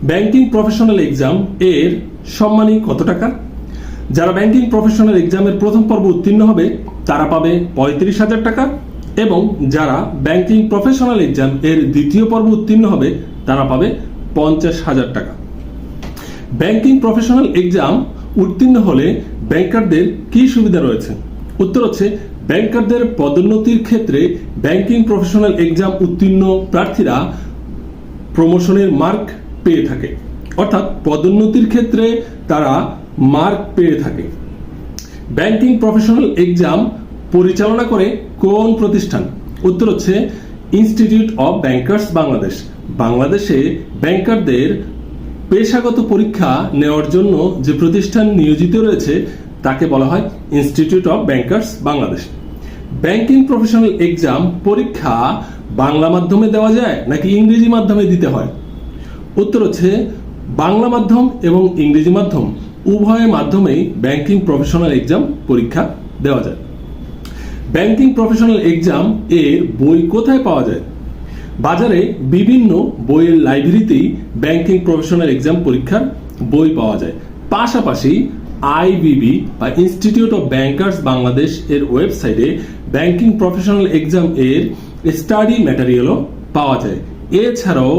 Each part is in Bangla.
ব্যাংকিং প্রফেশনাল এক্সাম এর সম্মানী কত টাকা? যারা ব্যাংকিং প্রফেশনাল এক্সামের প্রথম পর্ব উত্তীর্ণ হবে তারা পাবে 35,000 টাকা এবং যারা ব্যাংকিং প্রফেশনাল এক্সাম এর দ্বিতীয় পর্ব উত্তীর্ণ হবে তারা পাবে 50,000 টাকা। ব্যাংকিং প্রফেশনাল এক্সাম উত্তীর্ণ হলে ব্যাংকারদের কি সুবিধা রয়েছে? উত্তর হচ্ছে, ব্যাংকারদের পদোন্নতির ক্ষেত্রে ব্যাংকিং প্রফেশনাল এক্সাম উত্তীর্ণ প্রার্থীরা প্রমোশনের মার্ক পেয়ে থাকে, অর্থাৎ পদোন্নতির ক্ষেত্রে তারা মার্ক পেয়ে থাকে। ব্যাংকিং প্রফেশনাল এক্সাম পরিচালনা করে কোন প্রতিষ্ঠান? উত্তর হচ্ছে ইনস্টিটিউট অফ ব্যাংকার্স বাংলাদেশ। বাংলাদেশে ব্যাংকারদের পেশাগত পরীক্ষা নেওয়ার জন্য যে প্রতিষ্ঠান নিয়োজিত রয়েছে তাকে বলা হয় institute of bankers Bangladesh. Banking professional exam পরীক্ষা বাংলা মাধ্যমে দেওয়া যায় নাকি ইংরেজি মাধ্যমে দিতে হয়? উত্তর হচ্ছে বাংলা মাধ্যম এবং ইংরেজি মাধ্যম উভয় মাধ্যমেই ব্যাংকিং প্রফেশনাল এক্সাম পরীক্ষা দেওয়া যায়। ব্যাংকিং প্রফেশনাল এক্সাম এর বই কোথায় পাওয়া যায়? বাজারে বিভিন্ন বইয়ের লাইব্রেরিতেই ব্যাংকিং প্রফেশনাল এক্সাম পরীক্ষার বই পাওয়া যায়। পাশাপাশি আইবিবি বা ইনস্টিটিউট অফ ব্যাংকার্স বাংলাদেশ এর ওয়েবসাইটে ব্যাংকিং প্রফেশনাল এক্সাম এর স্টাডি ম্যাটেরিয়ালও পাওয়া যায়। এছাড়াও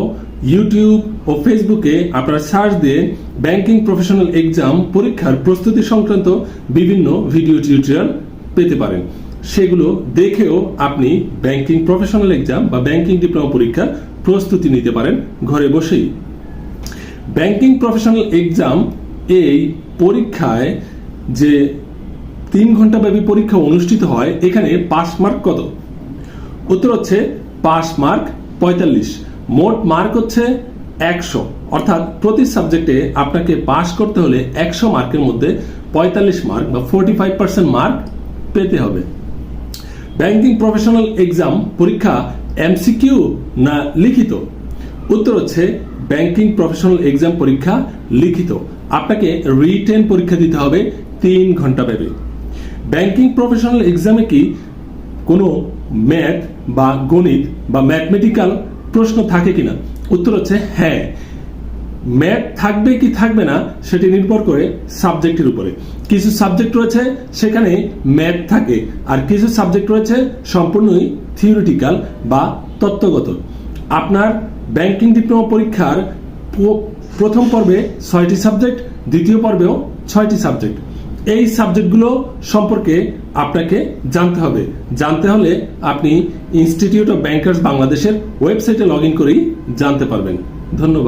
ইউটিউব ও ফেসবুকে আপনারা সার্চ দিয়ে ব্যাংকিং প্রফেশনাল এক্সাম পরীক্ষার প্রস্তুতি সংক্রান্ত বিভিন্ন ভিডিও টিউটোরিয়াল পেতে পারেন। সেগুলো দেখেও আপনি ব্যাংকিং প্রফেশনাল এক্সাম বা ব্যাংকিং ডিপ্লোমা পরীক্ষার প্রস্তুতি নিতে পারেন ঘরে বসেই। ব্যাংকিং প্রফেশনাল এক্সাম এই পরীক্ষায় যে 3 ঘন্টা ব্যাপী পরীক্ষা অনুষ্ঠিত হয়, এখানে পাস মার্ক কত? উত্তর হচ্ছে পাস মার্ক 45। মোট মার্ক হচ্ছে 100, অর্থাৎ প্রতি সাবজেক্টে আপনাকে পাস করতে হলে 100 মার্কের মধ্যে 45 মার্ক বা 45% মার্ক পেতে হবে। ব্যাংকিং প্রফেশনাল এক্সাম পরীক্ষা এমসিকিউ না লিখিত? উত্তর হচ্ছে ব্যাংকিং প্রফেশনাল এক্সাম পরীক্ষা লিখিত। আপনাকে রিটেন পরীক্ষা দিতে হবে 3 ঘন্টা ব্যাপী। ব্যাংকিং প্রফেশনাল এক্সামে কি কোনো ম্যাথ বা গণিত বা ম্যাথমেটিক্যাল প্রশ্ন থাকে কিনা? উত্তর হচ্ছে হ্যাঁ, ম্যাথ থাকবে কি থাকবে না সেটি নির্ভর করে সাবজেক্টের উপরে। কিছু সাবজেক্ট রয়েছে সেখানে ম্যাথ থাকে, আর কিছু সাবজেক্ট রয়েছে সম্পূর্ণই থিওরিটিক্যাল বা তত্ত্বগত। আপনার ব্যাংকিং ডিপ্লোমা পরীক্ষার প্রথম পর্বে 6টি সাবজেক্ট, দ্বিতীয় পর্বেও 6টি সাবজেক্ট। এই সাবজেক্টগুলো সম্পর্কে আপনাকে জানতে হবে। জানতে হলে আপনি ইনস্টিটিউট অফ ব্যাংকার্স বাংলাদেশের ওয়েবসাইটে লগ ইন করেই জানতে পারবেন। ধন্যবাদ।